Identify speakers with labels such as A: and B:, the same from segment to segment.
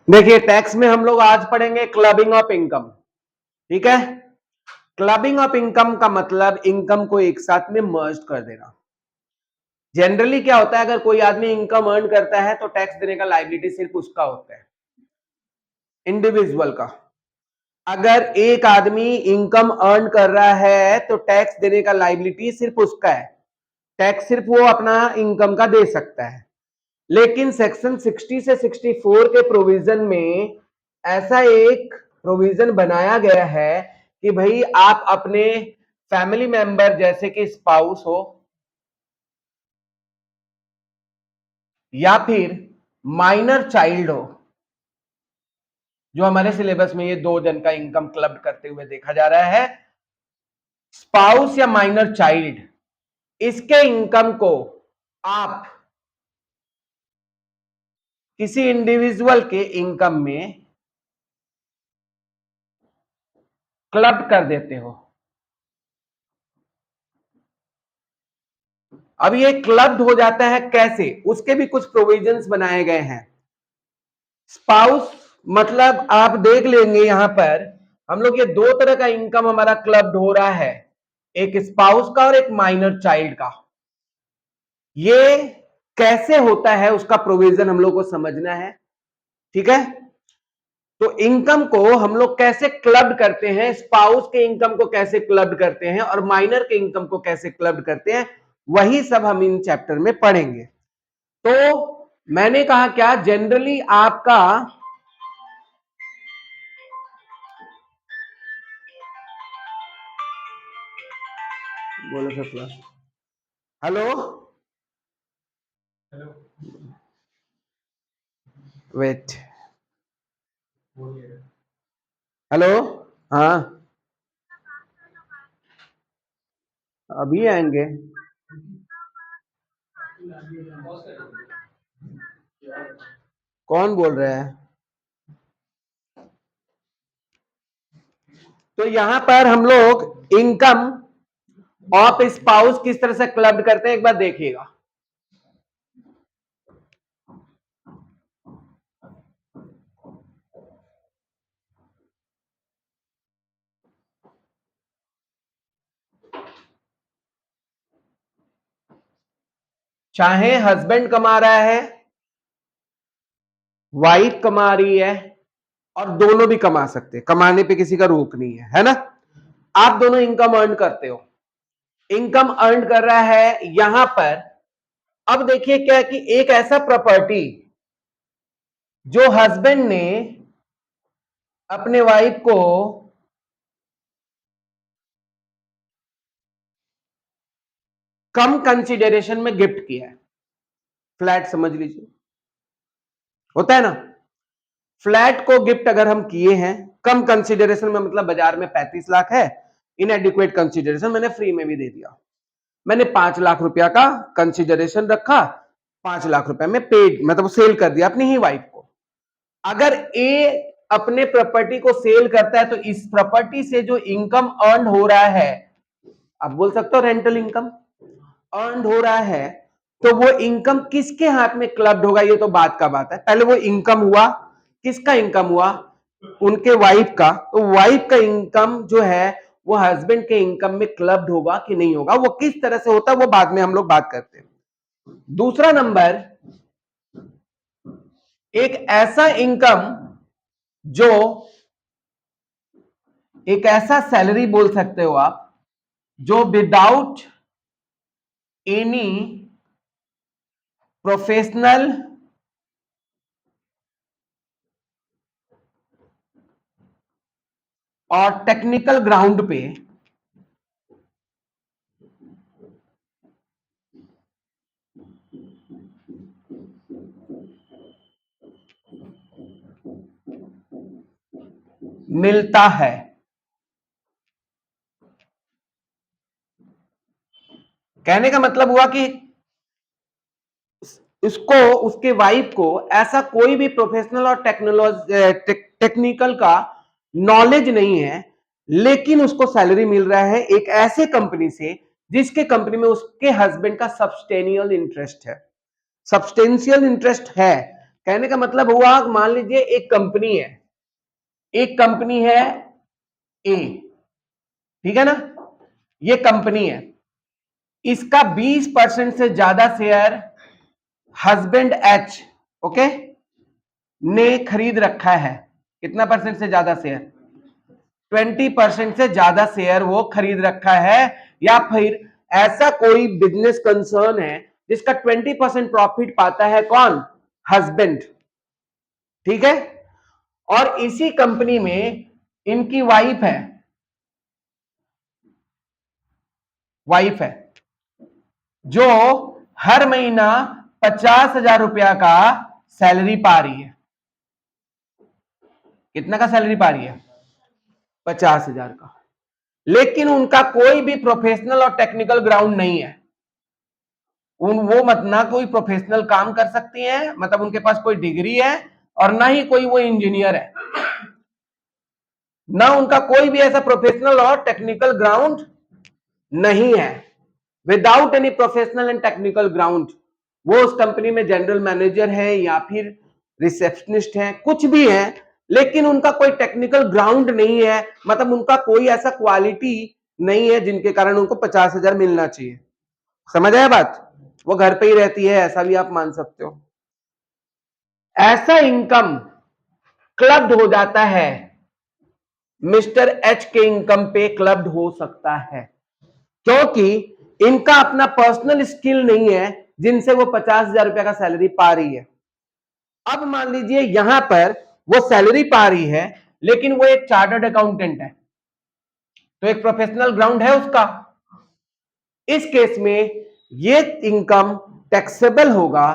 A: देखिए टैक्स में हम लोग आज पढ़ेंगे क्लबिंग ऑफ इनकम। ठीक है, क्लबिंग ऑफ इनकम का मतलब इनकम को एक साथ में मर्ज कर देना। जनरली क्या होता है, अगर कोई आदमी इनकम अर्न करता है तो टैक्स देने का लायबिलिटी सिर्फ उसका होता है, इंडिविजुअल का। अगर एक आदमी इनकम अर्न कर रहा है तो टैक्स देने का लायबिलिटी सिर्फ उसका है, टैक्स सिर्फ वो अपना इनकम का दे सकता है। लेकिन सेक्शन 60 से 64 के प्रोविजन में ऐसा एक प्रोविजन बनाया गया है कि भाई आप अपने फैमिली मेंबर जैसे कि स्पाउस हो या फिर माइनर चाइल्ड हो, जो हमारे सिलेबस में ये 2 जन का इनकम क्लब करते हुए देखा जा रहा है, स्पाउस या माइनर चाइल्ड, इसके इनकम को आप किसी इंडिविजुअल के इनकम में क्लब कर देते हो। अब ये क्लब्ड हो जाता है कैसे, उसके भी कुछ प्रोविजंस बनाए गए हैं। स्पाउस मतलब आप देख लेंगे यहां पर हम लोग ये 2 तरह का इनकम हमारा क्लब्ड हो रहा है, एक स्पाउस का और एक माइनर चाइल्ड का। ये कैसे होता है उसका प्रोविजन हम लोग को समझना है। ठीक है, तो इनकम को हम लोग कैसे क्लब करते हैं, स्पाउस के इनकम को कैसे क्लब करते हैं और माइनर के इनकम को कैसे क्लब करते हैं, वही सब हम इन चैप्टर में पढ़ेंगे। तो मैंने कहा क्या, जनरली आपका बोलो sir class. Hello wait, hello, हाँ अभी आएंगे। कौन बोल रहा है? तो यहां पर हम लोग इनकम ऑफ स्पाउस किस तरह से क्लब करते हैं एक बार देखिएगा। चाहे हस्बैंड कमा रहा है, वाइफ कमा रही है, और दोनों भी कमा सकते हैं, कमाने पे किसी का रोक नहीं है ना। आप दोनों इनकम अर्न करते हो, इनकम अर्न कर रहा है यहां पर। अब देखिए क्या कि एक ऐसा प्रॉपर्टी जो हस्बैंड ने अपने वाइफ को कम कंसिडरेशन में गिफ्ट किया है, फ्लैट समझ लीजिए, होता है ना। फ्लैट को गिफ्ट अगर हम किए हैं कम कंसिडरेशन में, मतलब बाजार में 35 लाख है, इनएडिक्वेट कंसिडरेशन मैंने फ्री में भी दे दिया, मैंने 5 लाख रुपया का कंसिडरेशन रखा, 5 लाख रुपया में पेड मतलब सेल कर दिया अपनी ही वाइफ को। अगर ए अपने प्रॉपर्टी को सेल करता है तो इस प्रॉपर्टी से जो इनकम अर्न हो रहा है, आप बोल सकते हो रेंटल इनकम अर्न हो रहा है, तो वो इनकम किसके हाथ में क्लब्ड होगा, ये तो बात का बात है। पहले वो इनकम हुआ, किसका इनकम हुआ, उनके वाइफ का। तो वाइफ का इनकम जो है वो हस्बैंड के इनकम में क्लब्ड होगा कि नहीं होगा, वो किस तरह से होता है वो बाद में हम लोग बात करते हैं। दूसरा नंबर, एक ऐसा इनकम जो एक ऐसा सैलरी बोल सकते हो आप जो विदाउट एनी प्रोफेशनल और टेक्निकल ग्राउंड पे मिलता है। कहने का मतलब हुआ कि उसको, उसके वाइफ को ऐसा कोई भी प्रोफेशनल और टेक्निकल का नॉलेज नहीं है, लेकिन उसको सैलरी मिल रहा है एक ऐसे कंपनी से जिसके कंपनी में उसके हस्बैंड का सब्सटेनियल इंटरेस्ट है, सब्सटेंशियल इंटरेस्ट है। कहने का मतलब हुआ, मान लीजिए एक कंपनी है, एक कंपनी है ए, ठीक है ना, ये कंपनी है, इसका 20% से ज्यादा शेयर हस्बैंड एच, ओके, ने खरीद रखा है। कितना परसेंट से ज्यादा शेयर? 20% से ज्यादा शेयर वो खरीद रखा है। या फिर ऐसा कोई बिजनेस कंसर्न है जिसका 20% प्रॉफिट पाता है कौन? हस्बैंड, ठीक है। और इसी कंपनी में इनकी वाइफ है जो हर महीना 50,000 रुपया का सैलरी पा रही है। कितना का सैलरी पा रही है? 50,000 का। लेकिन उनका कोई भी प्रोफेशनल और टेक्निकल ग्राउंड नहीं है। वो मत ना कोई प्रोफेशनल काम कर सकती हैं, मतलब उनके पास कोई डिग्री है, और ना ही कोई वो इंजीनियर है, ना उनका कोई भी ऐसा प्रोफेशनल और टेक्निकल ग्राउंड नहीं है। Without any professional and technical ground वो उस कंपनी में जनरल मैनेजर है या फिर रिसेप्शनिस्ट है, कुछ भी है, लेकिन उनका कोई टेक्निकल ग्राउंड नहीं है, मतलब उनका कोई ऐसा क्वालिटी नहीं है जिनके कारण उनको 50,000 मिलना चाहिए। समझ आया बात? वो घर पे ही रहती है, ऐसा भी आप मान सकते हो। ऐसा इनकम क्लब्ड हो जाता है, मिस्टर एच के इनकम पे क्लब्ड हो सकता है, क्योंकि इनका अपना पर्सनल स्किल नहीं है जिनसे वो 50,000 रुपया का सैलरी पा रही है। अब मान लीजिए यहां पर वो सैलरी पा रही है, लेकिन वो एक चार्टर्ड अकाउंटेंट है, तो एक प्रोफेशनल ग्राउंड है उसका। इस केस में ये इनकम टैक्सेबल होगा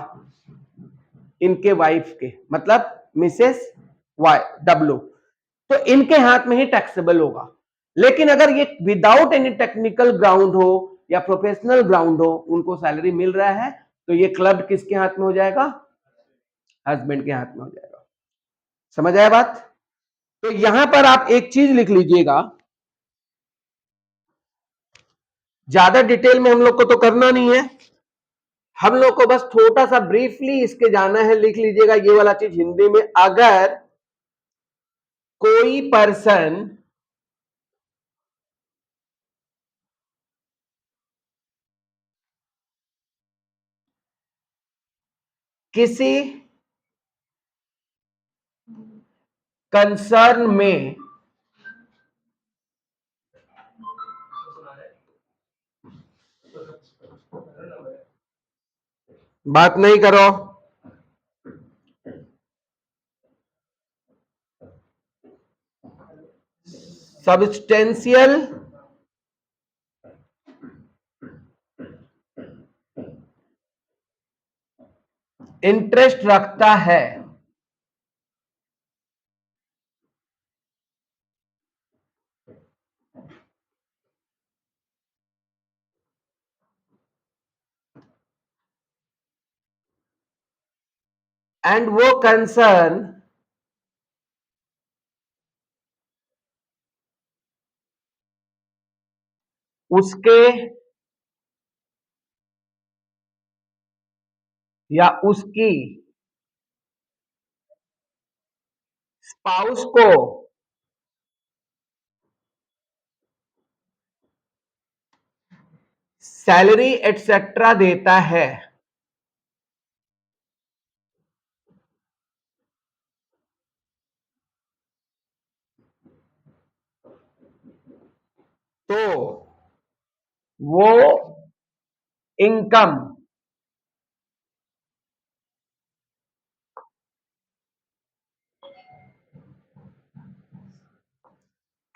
A: इनके वाइफ के, मतलब मिसेस वाई डब्ल्यू, तो इनके हाथ में ही टैक्सेबल होगा। लेकिन अगर ये विदाउट एनी टेक्निकल ग्राउंड हो या प्रोफेशनल ग्राउंड हो, उनको सैलरी मिल रहा है, तो ये क्लब किसके हाथ में हो जाएगा? हस्बैंड के हाथ में हो जाएगा। समझ आया बात? तो यहां पर आप एक चीज लिख लीजिएगा, ज्यादा डिटेल में हम लोग को तो करना नहीं है, हम लोग को बस छोटा सा ब्रीफली इसके जाना है। लिख लीजिएगा ये वाला चीज हिंदी में, अगर कोई पर्सन किसी कंसर्न में बात नहीं करो, सब्सटेंशियल इंटरेस्ट रखता है, एंड वो कंसर्न उसके या उसकी स्पाउस को सैलरी एटसेट्रा देता है, तो वो इनकम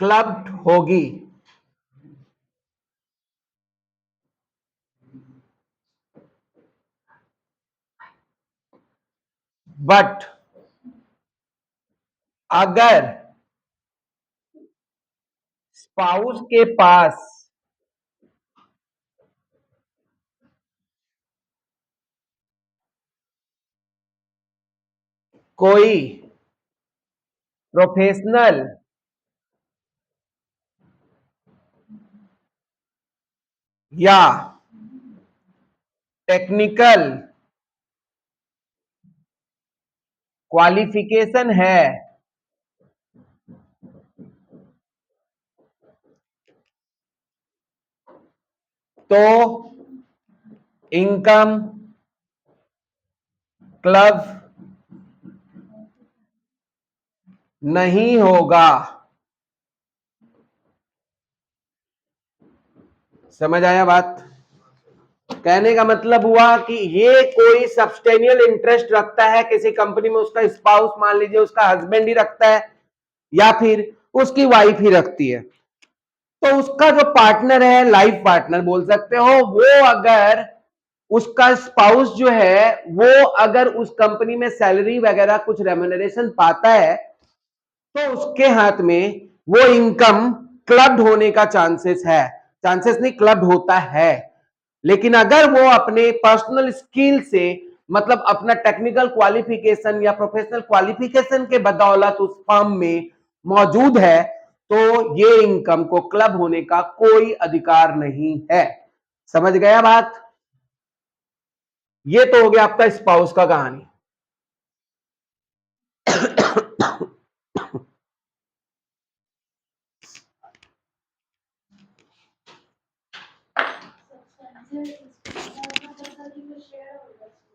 A: क्लब्ड होगी। बट अगर स्पाउस के पास कोई प्रोफेशनल या टेक्निकल क्वालिफिकेशन है, तो इनकम क्लब नहीं होगा। समझ आया बात? कहने का मतलब हुआ कि ये कोई सब्सटेनियल इंटरेस्ट रखता है किसी कंपनी में, उसका स्पाउस मान लीजिए उसका हस्बैंड ही रखता है या फिर उसकी वाइफ ही रखती है, तो उसका जो पार्टनर है, लाइफ पार्टनर बोल सकते हो, वो अगर उसका स्पाउस जो है वो अगर उस कंपनी में सैलरी वगैरह कुछ रेम्यूनरेशन पाता है तो उसके हाथ में वो इनकम क्लब्ड होने का चांसेस है, चांसेस नहीं क्लब्ड होता है। लेकिन अगर वो अपने पर्सनल स्किल से, मतलब अपना टेक्निकल क्वालिफिकेशन या प्रोफेशनल क्वालिफिकेशन के बदौलत उस फर्म में मौजूद है तो ये इनकम को क्लब होने का कोई अधिकार नहीं है। समझ गया बात? ये तो हो गया आपका स्पाउस का कहानी।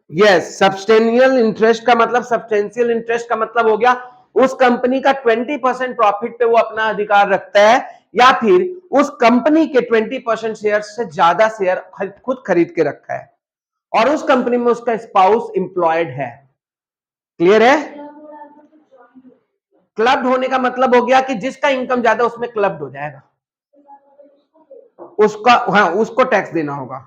A: यस, सब्सटेनियल इंटरेस्ट का मतलब, सब्सटेंशियल इंटरेस्ट का मतलब हो गया उस कंपनी का 20% प्रॉफिट पे वो अपना अधिकार रखता है या फिर उस कंपनी के 20% शेयर से ज्यादा शेयर खुद खरीद के रखा है और उस कंपनी में उसका स्पाउस एम्प्लॉयड है। क्लियर है? क्लब्ड होने का मतलब हो गया कि जिसका इनकम ज्यादा उसमें क्लब्ड हो जाएगा, उसका, हाँ, उसको टैक्स देना होगा।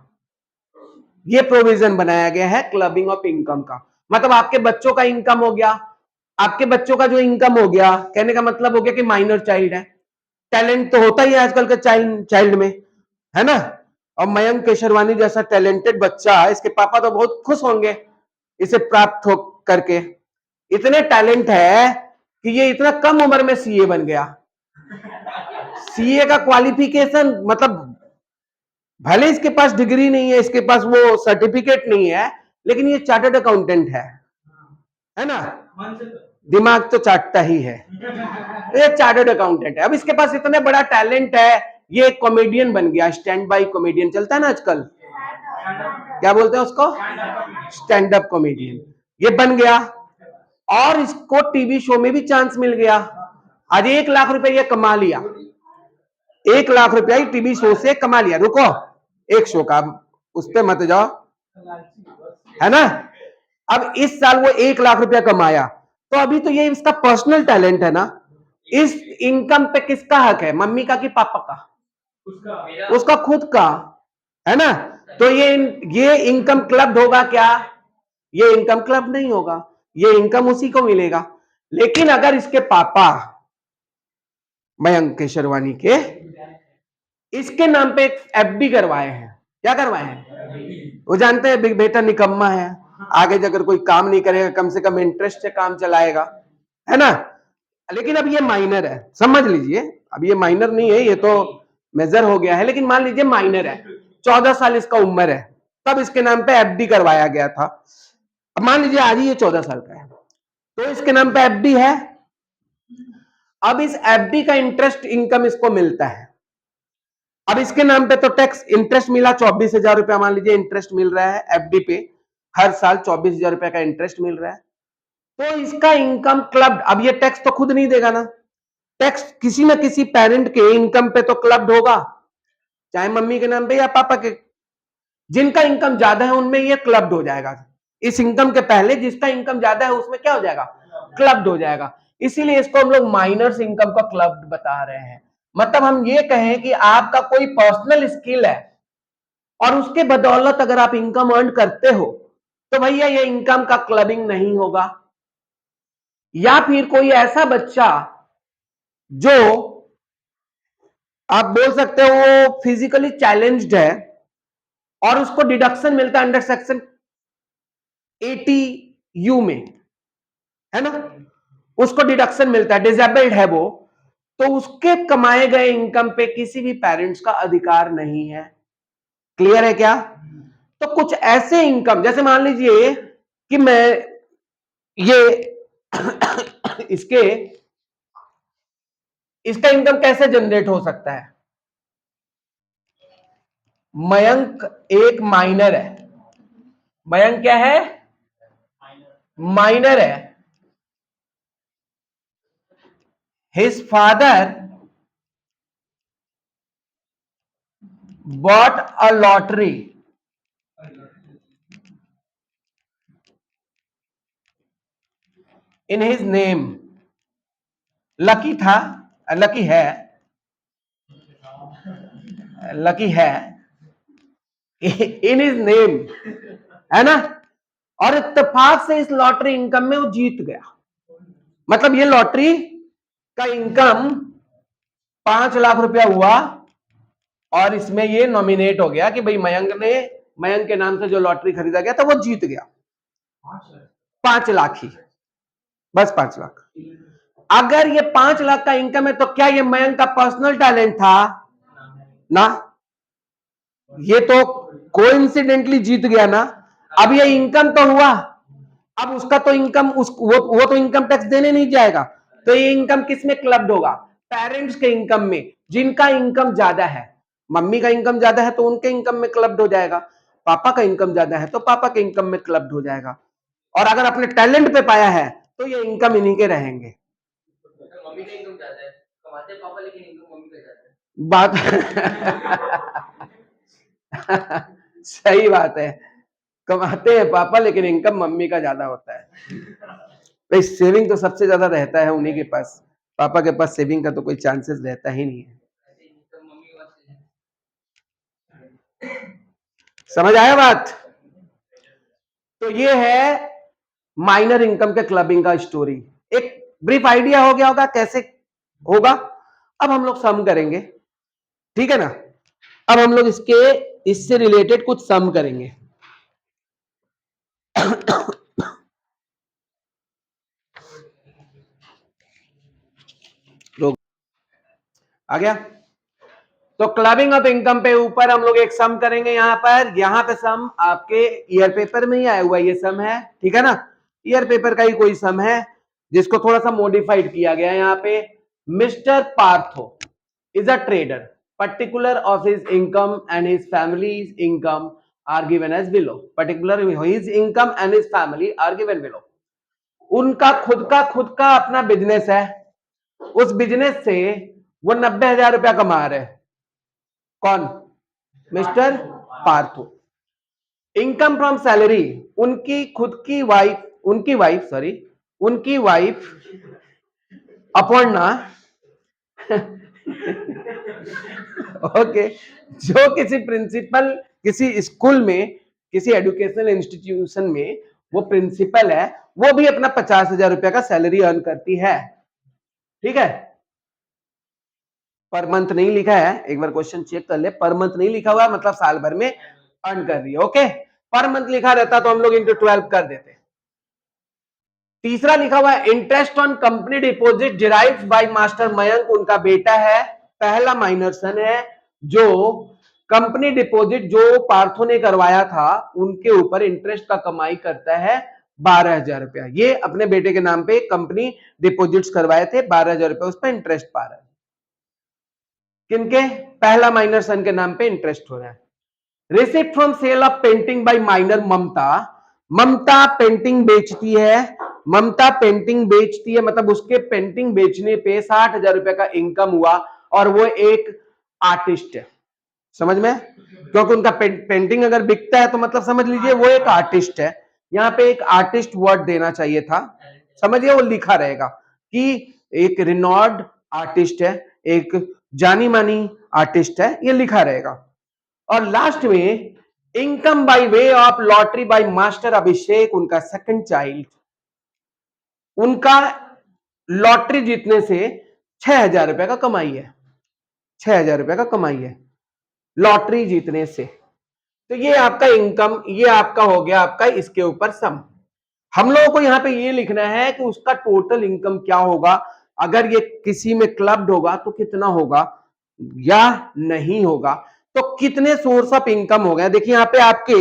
A: ये प्रोविजन बनाया गया है क्लबिंग ऑफ इनकम का। मतलब आपके बच्चों का इनकम हो गया, आपके बच्चों का जो इनकम हो गया, कहने का मतलब हो गया कि माइनर चाइल्ड है, टैलेंट तो होता ही है आजकल के चाइल्ड में, है ना? और मयंक केशरवानी जैसा टैलेंटेड बच्चा, इसके पापा तो बहुत खुश होंगे इसे प्राप्त हो करके। इतने टैलेंट है कि ये इतना कम उम्र में सीए बन गया। सीए का क्वालिफिकेशन मतलब भले इसके पास डिग्री नहीं है, इसके पास वो सर्टिफिकेट नहीं है, लेकिन ये चार्टर्ड अकाउंटेंट है ना? दिमाग तो चाटता ही है। ये चार्टर्ड अकाउंटेंट है। अब इसके पास इतना बड़ा टैलेंट है, ये कॉमेडियन बन गया, स्टैंड बाई कॉमेडियन चलता है ना आजकल, क्या बोलते हैं उसको, स्टैंड अप कॉमेडियन, ये बन गया और इसको टीवी शो में भी चांस मिल गया। आज 1 लाख रुपए ये कमा लिया, 1 लाख रुपया ही टीवी शो से कमा लिया। रुको, एक शो का उस पर मत जाओ, है ना? अब इस साल वो 1 लाख रुपया कमाया, तो अभी तो ये इसका पर्सनल टैलेंट है ना। इस इनकम पे किसका हक है, मम्मी का कि पापा का? उसका खुद का, है ना? तो ये इनकम क्लब होगा क्या? ये इनकम क्लब नहीं होगा, ये इनकम उसी को मिलेगा। लेकिन अगर इसके पापा मयंक केशरवानी के इसके नाम पे एक एफडी करवाए हैं, क्या करवाए हैं? वो जानते हैं बेटा निकम्मा है, आगे जाकर कोई काम नहीं करेगा, कम से कम इंटरेस्ट से काम चलाएगा, है ना? लेकिन अब ये माइनर है, समझ लीजिए, अब ये माइनर नहीं है, ये तो मेजर हो गया है, लेकिन मान लीजिए माइनर है, 14 साल इसका उम्र है, तब इसके नाम पे एफडी करवाया गया था। अब मान लीजिए आज ही ये 14 साल का है, तो इसके नाम पे एफडी है। अब इस एफडी का इंटरेस्ट इनकम इसको मिलता है। अब इसके नाम पे तो टैक्स इंटरेस्ट मिला 24,000 रुपया, मान लीजिए इंटरेस्ट मिल रहा है एफडी पे, हर साल 24,000 रुपया का इंटरेस्ट मिल रहा है, तो इसका इनकम क्लब्ड। अब ये टैक्स तो खुद नहीं देगा ना, टैक्स किसी ना किसी पेरेंट के इनकम पे तो क्लब्ड होगा, चाहे मम्मी के नाम पे या पापा के। जिनका इनकम ज्यादा है उनमें ये क्लब्ड हो जाएगा, इस इनकम के पहले जिसका इनकम ज्यादा है उसमें क्या हो जाएगा, क्लब्ड हो जाएगा। इसीलिए इसको हम लोग माइनर्स इनकम का क्लब्ड बता रहे हैं। मतलब हम ये कहें कि आपका कोई पर्सनल स्किल है और उसके बदौलत अगर आप इनकम अर्न करते हो तो भैया ये इनकम का क्लबिंग नहीं होगा। या फिर कोई ऐसा बच्चा जो आप बोल सकते हो वो फिजिकली चैलेंज्ड है और उसको डिडक्शन मिलता है अंडर सेक्शन 80U में, है ना? उसको डिडक्शन मिलता है, डिसेबल्ड है वो, तो उसके कमाए गए इनकम पे किसी भी पेरेंट्स का अधिकार नहीं है। क्लियर है क्या? तो कुछ ऐसे इनकम, जैसे मान लीजिए कि मैं ये इसके इसका इनकम कैसे जनरेट हो सकता है? मयंक एक माइनर है। मयंक क्या है? माइनर है। His father bought a lottery in his name. Lucky था, लकी है, लकी है इन हिज नेम, है ना? और इत्तेफाक से इस लॉटरी इनकम में वो जीत गया। मतलब ये लॉटरी का इनकम 5 लाख रुपया हुआ और इसमें ये नॉमिनेट हो गया कि भाई मयंक के नाम से जो लॉटरी खरीदा गया था वो जीत गया 5 लाख ही, बस 5 लाख। अगर ये 5 लाख का इनकम है तो क्या ये मयंक का पर्सनल टैलेंट था? ना, ये तो कोइंसिडेंटली जीत गया ना। अब ये इनकम तो हुआ, अब उसका तो इनकम वो तो इनकम टैक्स देने नहीं जाएगा, तो ये इनकम किस में क्लब्ड होगा? पेरेंट्स के इनकम में। जिनका इनकम ज्यादा है, मम्मी का इनकम ज्यादा है तो उनके इनकम में क्लब्ड हो जाएगा, पापा का इनकम ज्यादा है तो पापा के इनकम में क्लब्ड हो जाएगा। और अगर अपने टैलेंट पे पाया है तो ये इनकम इन्हीं के रहेंगे। मम्मी का इनकम ज्यादा है, कमाते पापा लेकिन इनकम मम्मी का ज्यादा है। बात सही बात है, कमाते हैं पापा लेकिन इनकम मम्मी का ज्यादा होता है। भाई सेविंग तो सबसे ज्यादा रहता है उन्हीं के पास, पापा के पास सेविंग का तो कोई चांसेस रहता ही नहीं है। समझ आया बात? तो ये है माइनर इनकम के क्लबिंग का स्टोरी। एक ब्रीफ आइडिया हो गया होगा कैसे होगा। अब हम लोग सम करेंगे, ठीक है ना? अब हम लोग इससे रिलेटेड कुछ सम करेंगे। आ गया? तो क्लबिंग ऑफ इनकम पे ऊपर हम लोग एक सम करेंगे। यहां पे सम आपके ईयर पेपर में ही आया हुआ ये सम है, ठीक है ना? ईयर पेपर का ही कोई सम है जिसको थोड़ा सा मॉडिफाइड किया गया है। यहाँ पे mister Partho is a trader, particular of his income and his family's income are given as below. Particular his income and his family are given below. उनका खुद का अपना बिजनेस है, उस बिजनेस से वो 90,000 रुपया कमा रहे हैं। कौन? Mister Partho. Income from salary, उनकी वाइफ अपर्णा ओके, जो किसी स्कूल में, किसी एजुकेशनल इंस्टीट्यूशन में वो प्रिंसिपल है, वो भी अपना 50,000 रुपया का सैलरी अर्न करती है, ठीक है? पर मंथ नहीं लिखा है, एक बार क्वेश्चन चेक कर ले, पर मंथ नहीं लिखा हुआ मतलब साल भर में अर्न कर रही है। ओके, पर मंथ लिखा रहता तो हम लोग इंटू 12 कर देते। तीसरा लिखा हुआ है interest on company deposit derived by master Mayank, उनका बेटा है, पहला माइनर सन है, जो कंपनी डिपॉजिट जो पार्थो ने करवाया था उनके ऊपर इंटरेस्ट का कमाई करता है 12,000 रुपया। ये अपने बेटे के नाम पे कंपनी डिपॉजिट्स करवाए थे, 12,000 रुपया उस पर इंटरेस्ट पा रहा है। किनके? पहला माइनर सन के नाम पे इंटरेस्ट हो रहा है। Receipt from sale of painting by minor Mamta, Mamta painting बेचती है, मतलब उसके पेंटिंग बेचने पे 60,000 रुपए का इनकम हुआ और वो एक आर्टिस्ट है। समझ में? क्योंकि उनका पेंटिंग अगर बिकता है तो मतलब समझ लीजिए वो एक आर्टिस्ट है। यहाँ पे एक आर्टिस्ट वर्ड देना चाहिए था, समझिए, वो लिखा रहेगा कि एक रिनॉर्ड आर्टिस्ट है, एक जानी मानी आर्टिस्ट है, ये लिखा रहेगा। और लास्ट में income by way of lottery by master Abhishek, उनका सेकंड चाइल्ड, उनका लॉटरी जीतने से 6,000 रुपए का कमाई है, 6,000 रुपए का कमाई है लॉटरी जीतने से। तो ये आपका इनकम, ये आपका हो गया आपका इसके ऊपर सम। हम लोगों को यहां पे ये लिखना है कि उसका टोटल इनकम क्या होगा, अगर ये किसी में क्लब्ड होगा तो कितना होगा या नहीं होगा। तो कितने सोर्स ऑफ इनकम हो गए देखिए, यहां पे आपके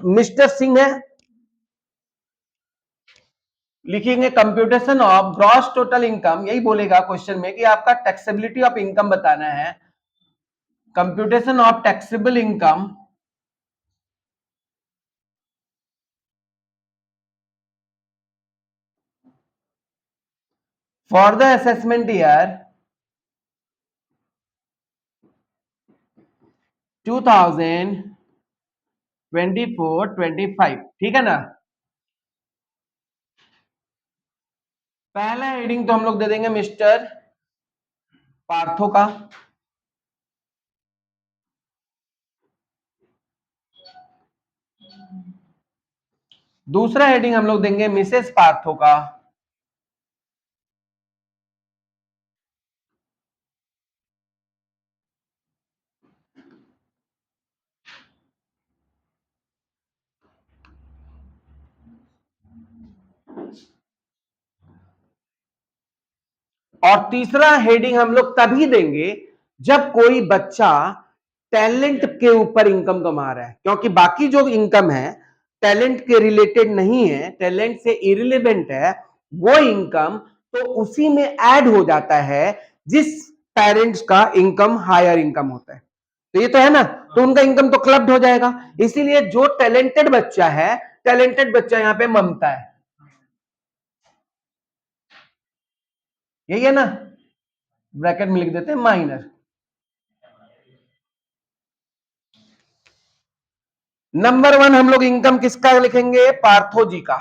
A: मिस्टर सिंह है, लिखेंगे computation of gross total income, यही बोलेगा क्वेश्चन में कि आपका टैक्सेबिलिटी ऑफ इनकम बताना है। Computation of taxable income for the assessment year 2024-25, ठीक है ना। पहला हेडिंग तो हम लोग दे देंगे मिस्टर पार्थो का, दूसरा हेडिंग हम लोग देंगे मिसेस पार्थो का, और तीसरा हेडिंग हम लोग तभी देंगे जब कोई बच्चा टैलेंट के ऊपर इनकम कमा रहा है, क्योंकि बाकी जो इनकम है टैलेंट के रिलेटेड नहीं है, टैलेंट से इरिलेवेंट है, वो इनकम तो उसी में ऐड हो जाता है जिस पेरेंट्स का इनकम हायर इनकम होता है। तो ये तो है ना, तो उनका इनकम तो क्लब्ड हो जाएगा। इसीलिए जो टैलेंटेड बच्चा है, टैलेंटेड बच्चा यहां पे ममता है, यही है ना, ब्रैकेट में लिख देते हैं माइनर। नंबर 1 हम लोग इनकम किसका लिखेंगे, पार्थो जी का।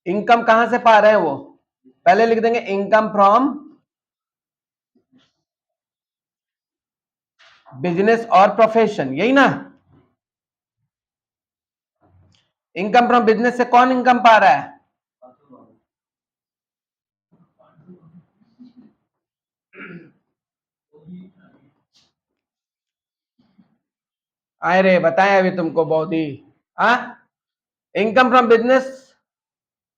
A: इनकम कहां से पा रहे हैं वो, पहले लिख देंगे इनकम फ्रॉम बिजनेस और प्रोफेशन, यही ना। इनकम फ्रॉम बिजनेस से कौन इनकम पा रहा है, अरे बताएं अभी तुमको बहुत ही। इनकम फ्रॉम बिजनेस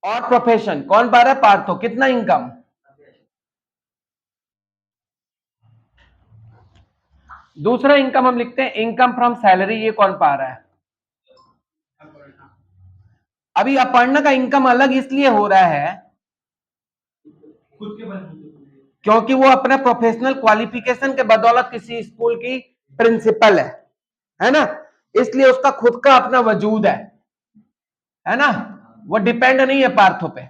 A: और प्रोफेशन कौन पा रहा है, पार्थो। कितना इनकम, दूसरा इनकम हम लिखते हैं इनकम फ्रॉम सैलरी, ये कौन पा रहा है। अभी अपर्णा का इनकम अलग इसलिए हो रहा है क्योंकि वो अपने प्रोफेशनल क्वालिफिकेशन के बदौलत किसी स्कूल की प्रिंसिपल है ना, इसलिए उसका खुद का अपना वजूद है ना, वो डिपेंड नहीं है पार्थो पे,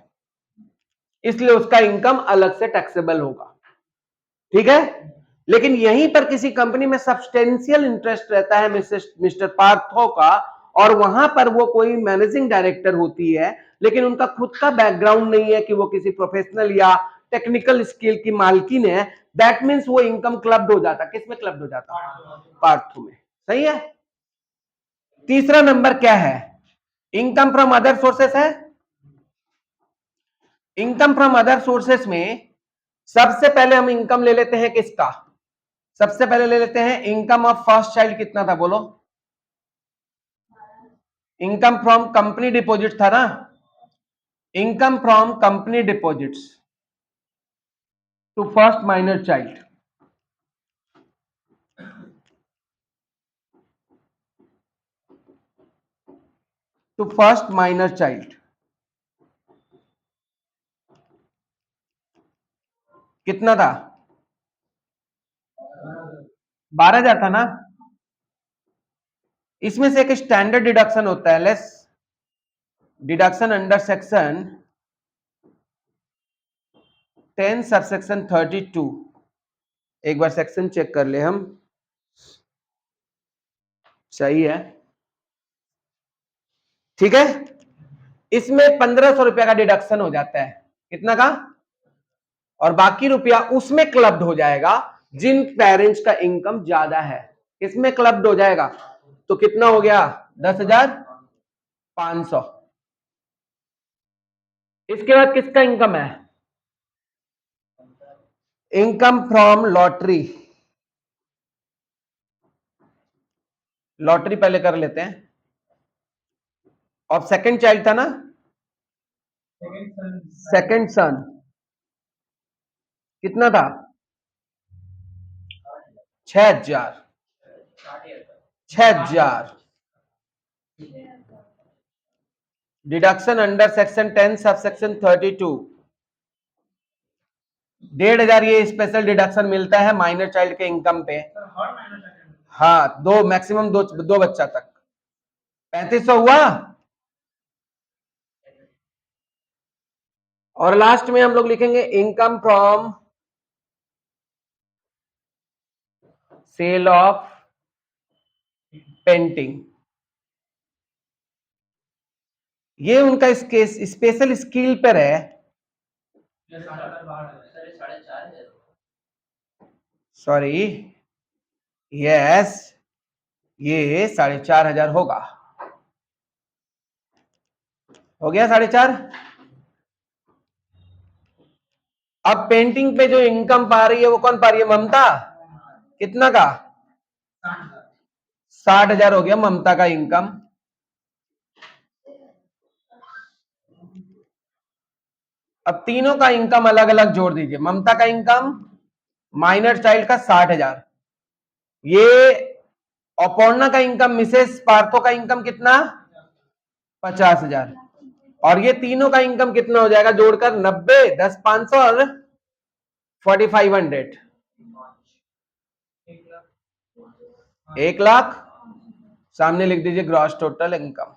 A: इसलिए उसका इनकम अलग से टैक्सेबल होगा, ठीक है। लेकिन यहीं पर किसी कंपनी में सब्सटेंशियल इंटरेस्ट रहता है मिस्टर पार्थो का, और वहां पर वो कोई मैनेजिंग डायरेक्टर होती है, लेकिन उनका खुद का बैकग्राउंड नहीं है कि वो किसी प्रोफेशनल या टेक्निकल स्किल की मालकिन है, दैट मीन्स वो इनकम क्लब्ड हो जाता। किसमें क्लब्ड हो जाता, पार्थो में, सही है। तीसरा नंबर क्या है, इनकम फ्रॉम अदर सोर्सेस है। इनकम फ्रॉम अदर सोर्सेस में सबसे पहले हम इनकम ले लेते हैं किसका, सबसे पहले ले लेते हैं इनकम ऑफ फर्स्ट चाइल्ड, कितना था बोलो, इनकम फ्रॉम कंपनी डिपॉजिट था ना, income from company deposits to first minor child, to first minor child कितना था, 12,000 था ना। इसमें से एक स्टैंडर्ड डिडक्शन होता है, less deduction under section 10 subsection 32, एक बार सेक्शन चेक कर ले हम, सही है, ठीक है। इसमें 1,500 रुपया का डिडक्शन हो जाता है, कितना का, और बाकी रुपया उसमें क्लब्ड हो जाएगा जिन पेरेंट्स का इनकम ज्यादा है, इसमें क्लब्ड हो जाएगा। तो कितना हो गया, 10,500। इसके बाद किसका इनकम है, इनकम फ्रॉम लॉटरी, लॉटरी पहले कर लेते हैं। और सेकंड चाइल्ड था ना, सेकंड सन कितना था, 6,000, 6,000 deduction under section 10 sub section 32, 1,500 ये स्पेशल डिडक्शन मिलता है माइनर चाइल्ड के इनकम पे। हाँ, दो मैक्सिमम दो बच्चा तक 3500 हुआ। और लास्ट में हम लोग लिखेंगे income from sale of painting. ये उनका स्पेशल स्किल पर है। सॉरी, यस, ये 4,500 होगा। हो गया 4,500। अब पेंटिंग पे जो इनकम पा रही है वो कौन पा रही है? ममता। कितना का? 60,000 हो गया ममता का इनकम। अब तीनों का इनकम अलग अलग जोड़ दीजिए। ममता का इनकम माइनर चाइल्ड का 60,000, ये अपर्णा का इनकम मिसेस पार्थो का इनकम कितना? 50,000। और ये तीनों का इनकम कितना हो जाएगा जोड़कर? 90, 10, 500 और 4,500, 1,00,000। सामने लिख दीजिए ग्रॉस टोटल इनकम।